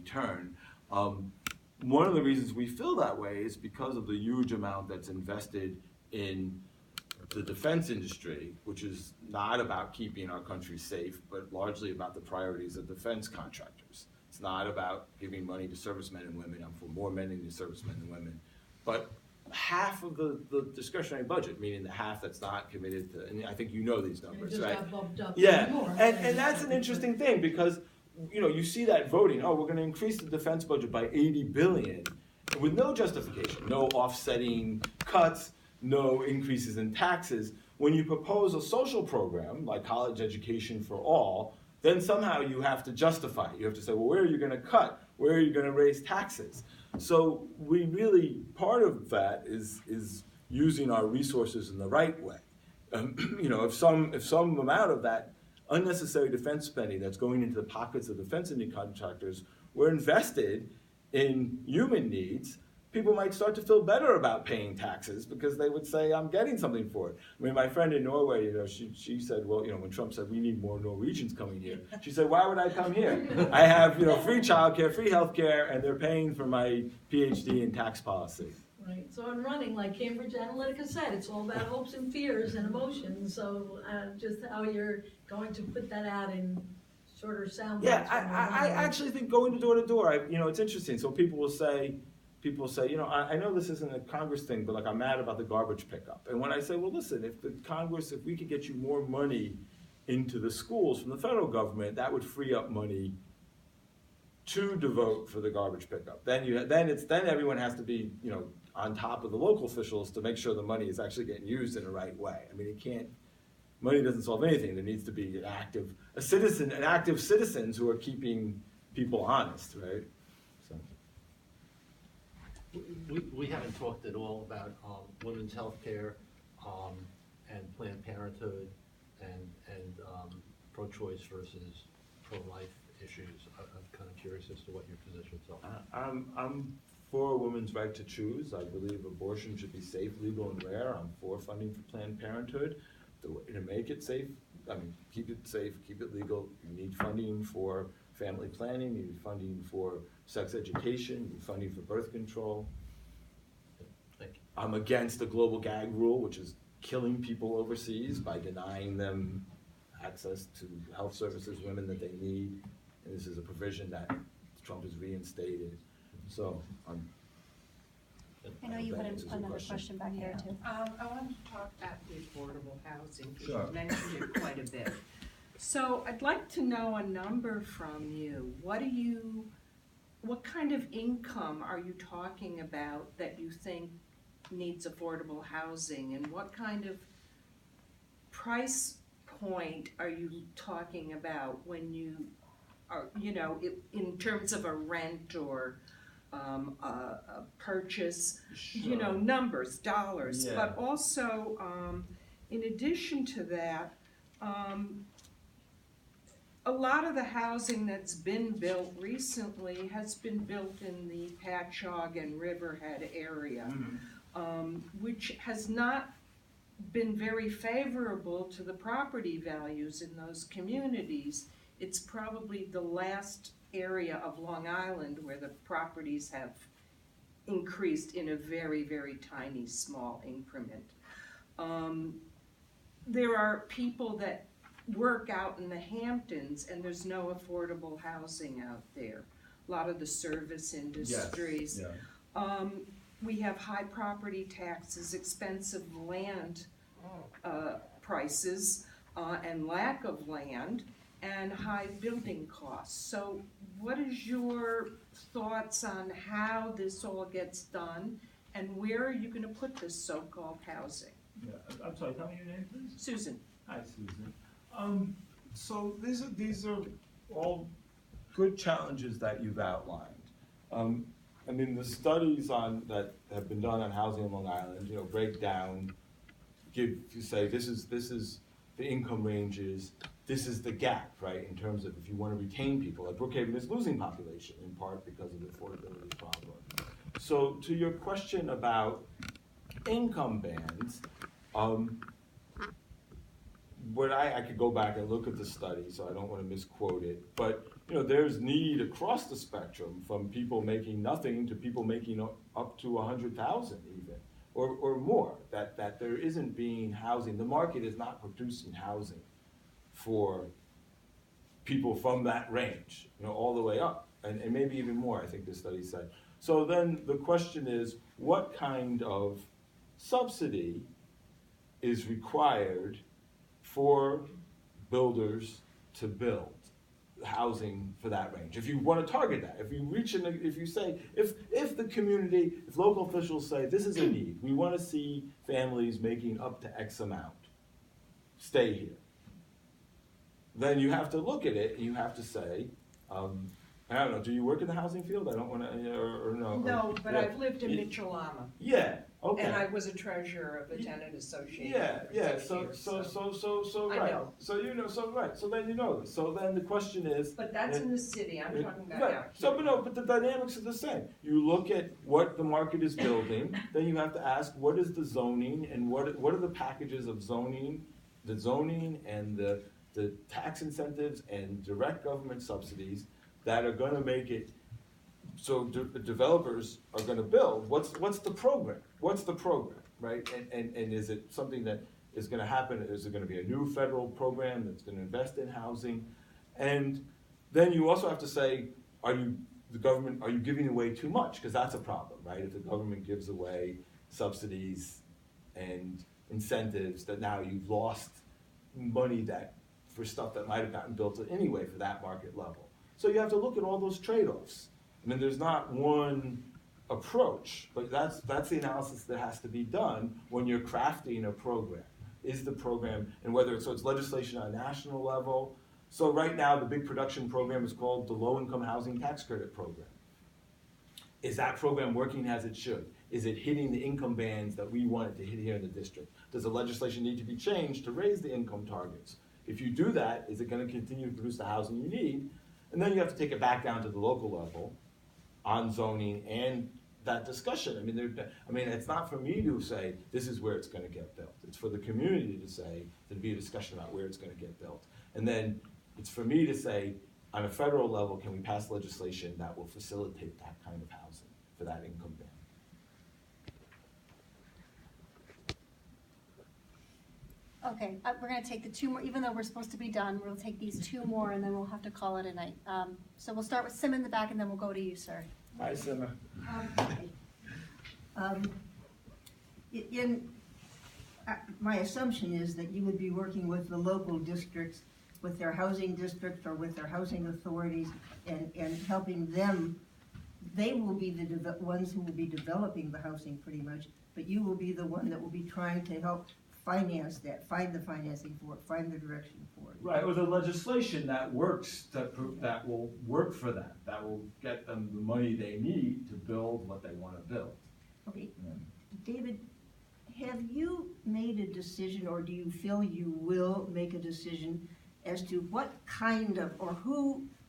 return. One of the reasons we feel that way is because of the huge amount that's invested in the defense industry, which is not about keeping our country safe, but largely about the priorities of defense contractors. It's not about giving money to servicemen and women. I'm for more money to servicemen and women. But half of the discretionary budget, meaning the half that's not committed to, and I think you know these numbers, just right? got bumped up Yeah, more. and that's an interesting thing because you see that voting, we're going to increase the defense budget by $80 billion with no justification, no offsetting cuts, no increases in taxes. When you propose a social program like college education for all, then somehow you have to justify it. You have to say, well, where are you going to cut? Where are you going to raise taxes? So we really, part of that is using our resources in the right way. If some amount of that unnecessary defense spending that's going into the pockets of defense industry contractors were invested in human needs, people might start to feel better about paying taxes because they would say, I'm getting something for it. I mean, my friend in Norway, she said, well, when Trump said we need more Norwegians coming here, she said, why would I come here? I have, free childcare, free healthcare, and they're paying for my PhD in tax policy. Right, so in running, like Cambridge Analytica said, it's all about hopes and fears and emotions, so just how you're going to put that out in shorter sound bites. Yeah, I actually think going door to door, it's interesting. So people say, I know this isn't a Congress thing, but I'm mad about the garbage pickup. And when I say, well, listen, if we could get you more money into the schools from the federal government, that would free up money to devote for the garbage pickup. Then everyone has to be, on top of the local officials to make sure the money is actually getting used in the right way. I mean, money doesn't solve anything. There needs to be active citizens who are keeping people honest, right? So. We haven't talked at all about women's health care and Planned Parenthood and pro-choice versus pro-life issues. I'm kind of curious as to what your positions are. I'm for a woman's right to choose. I believe abortion should be safe, legal, and rare. I'm for funding for Planned Parenthood. The way to make it safe, keep it safe, keep it legal. You need funding for family planning, you need funding for sex education, you need funding for birth control. Thank you. I'm against the global gag rule, which is killing people overseas by denying them access to health services, women that they need. And this is a provision that Trump has reinstated. So, I know you had another question back there too. I wanted to talk about the affordable housing, because Sure. you mentioned it quite a bit. So I'd like to know a number from you. What kind of income are you talking about that you think needs affordable housing, and what kind of price point are you talking about when you are, in terms of a rent or a purchase, Sure. numbers, dollars, Yeah. but also, in addition to that, a lot of the housing that's been built recently has been built in the Patchogue and Riverhead area, which has not been very favorable to the property values in those communities. It's probably the last area of Long Island where the properties have increased in a very, very tiny, small increment. There are people that work out in the Hamptons and there's no affordable housing out there. A lot of the service industries. Yes. Yeah. We have high property taxes, expensive land prices, and lack of land, and high building costs. So what is your thoughts on how this all gets done, and where are you gonna put this so-called housing? Yeah. I'm sorry, tell me your name, please. Susan. Hi, Susan. So these are all good challenges that you've outlined. The studies that have been done on housing in Long Island, break down, say this is the income ranges, this is the gap, right, in terms of if you want to retain people. Like Brookhaven is losing population in part because of the affordability problem. So to your question about income bands, I could go back and look at the study, so I don't want to misquote it, but there's need across the spectrum, from people making nothing to people making up to 100,000 even, or more, that there isn't being housing. The market is not producing housing for people from that range, all the way up, and maybe even more, I think the study said. So then the question is, what kind of subsidy is required for builders to build housing for that range? If you want to target that, if you say, if the community, if local officials say, this is a need, we want to see families making up to X amount stay here, then you have to look at it and you have to say, I don't know, do you work in the housing field? I don't want to, or no? No, but I've lived in Mitchell-Lama. Yeah, okay. And I was a treasurer of a tenant association Yeah, for yeah, 6 years, so, I right. know. So then you know this. So then the question is. But that's in the city, I'm talking about Right, out so, here. but the dynamics are the same. You look at what the market is building, then you have to ask, what is the zoning, and what are the packages of zoning, the zoning and the tax incentives and direct government subsidies that are gonna make it so developers are gonna build. What's the program? What's the program, right? And is it something that is gonna happen? Is it gonna be a new federal program that's gonna invest in housing? And then you also have to say, are you giving away too much? Because that's a problem, right? If the government gives away subsidies and incentives, that now you've lost money for stuff that might have gotten built anyway for that market level. So you have to look at all those trade-offs. I mean, there's not one approach, but that's the analysis that has to be done when you're crafting a program. Is the program, and whether it's legislation on a national level. So right now, the big production program is called the Low-Income Housing Tax Credit Program. Is that program working as it should? Is it hitting the income bands that we want it to hit here in the district? Does the legislation need to be changed to raise the income targets? If you do that, is it going to continue to produce the housing you need? And then you have to take it back down to the local level on zoning and that discussion. I mean, it's not for me to say, this is where it's going to get built. It's for the community to say, there'd be a discussion about where it's going to get built. And then it's for me to say, on a federal level, can we pass legislation that will facilitate that kind of housing for that income band? Okay, we're gonna take the 2 more, even though we're supposed to be done, we'll take these 2 more and then we'll have to call it a night. So we'll start with Sim in the back and then we'll go to you, sir. Hi, Simma. My assumption is that you would be working with the local districts, with their housing districts or with their housing authorities, and helping them. They will be the ones who will be developing the housing pretty much, but you will be the one that will be trying to help finance that, find the financing for it, find the direction for it. Right, or the legislation that works, that will work for them, that will get them the money they need to build what they want to build. Okay, David, have you made a decision, or do you feel you will make a decision as to what kind of, or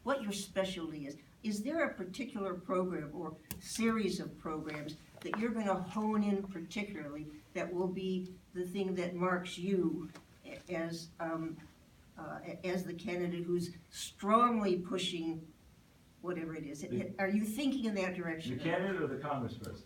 what your specialty is? Is there a particular program or series of programs that you're going to hone in particularly that will be the thing that marks you as the candidate who's strongly pushing whatever it is? Are you thinking in that direction? The candidate or the congressperson?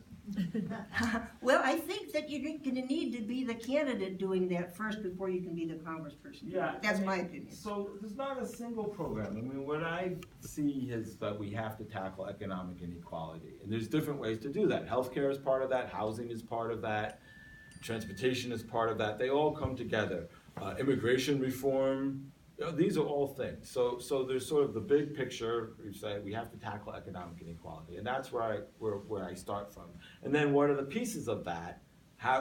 Well, I think that you're going to need to be the candidate doing that first before you can be the congressperson. Yeah. That's my opinion. So there's not a single program. I mean, what I see is that we have to tackle economic inequality. And there's different ways to do that. Healthcare is part of that. Housing is part of that. Transportation is part of that. They all come together. Immigration reform, these are all things. So there's sort of the big picture. We say we have to tackle economic inequality, and that's where I start from. And then what are the pieces of that?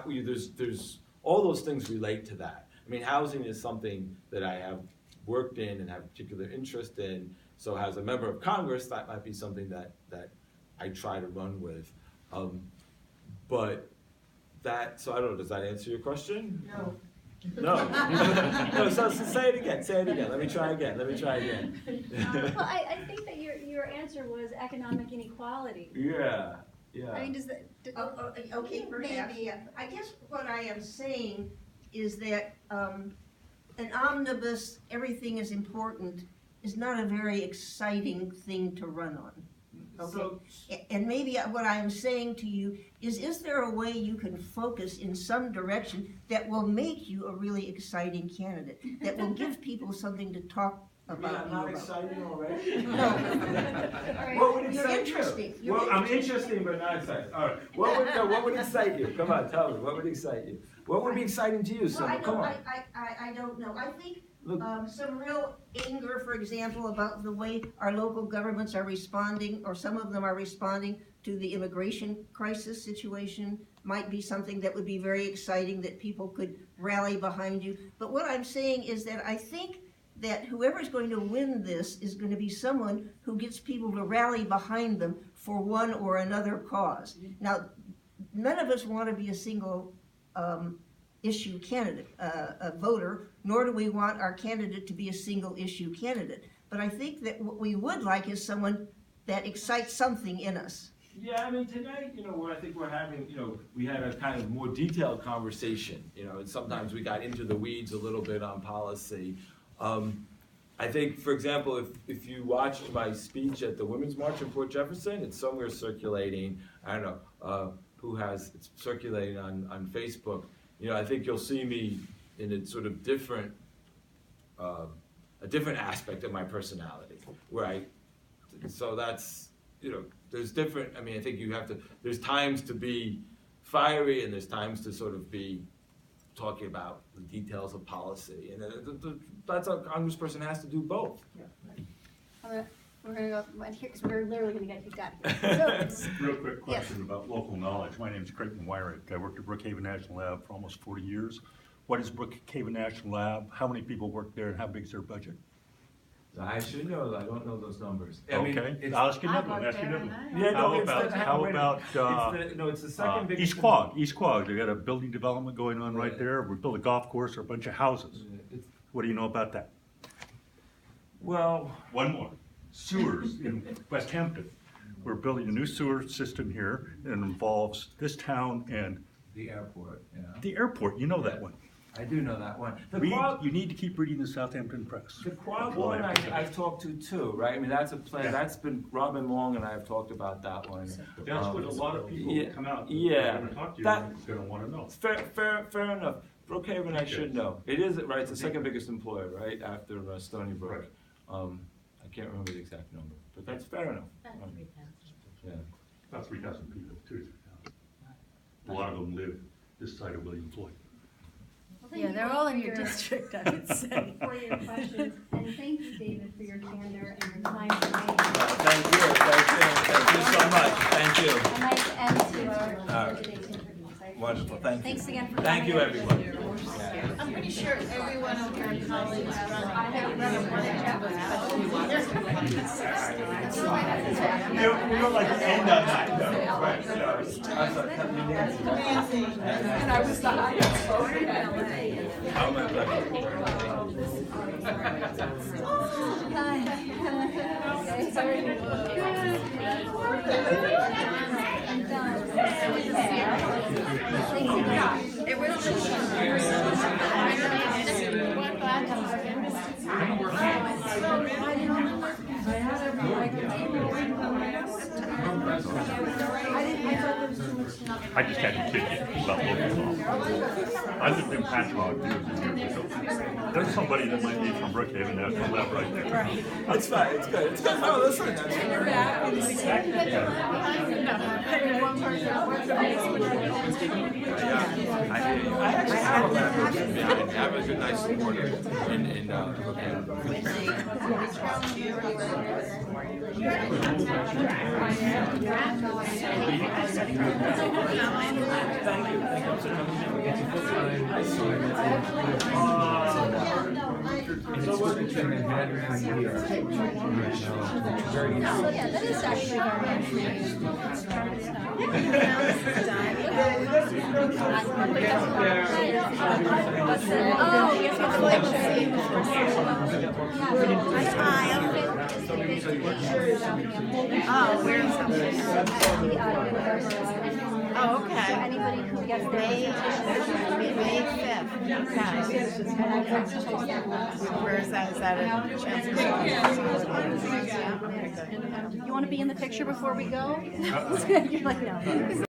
There's all those things relate to that. I mean, housing is something that I have worked in and have particular interest in. So as a member of Congress, that might be something that I try to run with. So I don't know. Does that answer your question? No. No. No, so say it again. Let me try again. Well, I think that your answer was economic inequality. Yeah. I mean, does that? Okay, perhaps. Maybe. I guess what I am saying is that an omnibus, everything is important, is not a very exciting thing to run on. So, And maybe what I am saying to you is there a way you can focus in some direction that will make you a really exciting candidate, that will give people something to talk I mean, about I'm you not about? exciting already? No. What would You're excite you? interesting. You're Well, I'm interesting, but not exciting. All right. What would excite you? Come on, tell me. What would excite you? What would be exciting to you, Well, Summer? Come on. I don't know. I think Look. some real anger, for example, about the way our local governments are responding, or some of them are responding to the immigration crisis situation, might be something that would be very exciting, that people could rally behind you. But what I'm saying is that I think that whoever's going to win this is going to be someone who gets people to rally behind them for one or another cause. Now, none of us want to be a single issue candidate, a voter, nor do we want our candidate to be a single issue candidate. But I think that what we would like is someone that excites something in us. Yeah, I mean, tonight, what I think we're having, we had a kind of more detailed conversation, and sometimes we got into the weeds a little bit on policy. I think, for example, if you watched my speech at the Women's March in Port Jefferson, it's somewhere circulating, I don't know, it's circulating on Facebook. I think you'll see me in a sort of different, a different aspect of my personality, so that's, there's different, I mean, I think there's times to be fiery and there's times to sort of be talking about the details of policy, and that's a congressperson has to do both. We're gonna go, right here, because we're literally gonna get kicked out of here. So, Real quick question about local knowledge. My name is Creighton Wyrick. I worked at Brookhaven National Lab for almost 40 years. What is Brookhaven National Lab? How many people work there and how big is their budget? I should know that. I don't know those numbers. I mean, Okay, it's- I'll ask you another one, ask you another one. Yeah, no, How it's about, the- how wait a about, minute. It's the second biggest. East Quogue, East Quogue, they got a building development going on right there. We built a golf course or a bunch of houses. It's- What do you know about that? Well, One more, sewers in West Hampton. We're building a new sewer system here, and it involves this town and the airport, the airport, you know that one. I do know that one. You need to keep reading the Southampton Press. The Quogue That's all I one have to say. I've talked to too, right? I mean, that's a plan, Yeah. that's been, Robin Long and I have talked about that one. But that's what a lot of people yeah, who come out, yeah, they're gonna talk to you, that- they're gonna wanna know. Fair enough. Brookhaven, I should Okay. know. It is, right, it's the second biggest employer, right, after Stony Brook. Right. I can't remember the exact number, but that's fair enough. Yeah. About 3,000 people, 2,000. A lot of them live this side of William Floyd. yeah, they're all in your district, I would say. For your questions, and thank you, David, for your candor and your time tonight. Thank you so much, thank you. A nice end to our All right. today's interviews. I Wonderful, thank you. Thanks again for Thank you, coming. everyone. I'm pretty sure everyone of our colleagues We don't like to end on that, though. Right, And I was the highest voter in LA. How am I It was just. I just had to kid you about local law. I lived in Patchogue years and years ago. There's somebody that might be from Brookhaven National Lab right there. It's fine, it's good, it's good. No, listen, that's I hear you. I actually have a membership behind me. I have a good, nice supporter in Thank you. So, yeah, that is actually Oh, okay. So anybody who gets their May petition. 5th, okay. Where is that? Is that a? You wanna be in the picture before we go? You're like, no.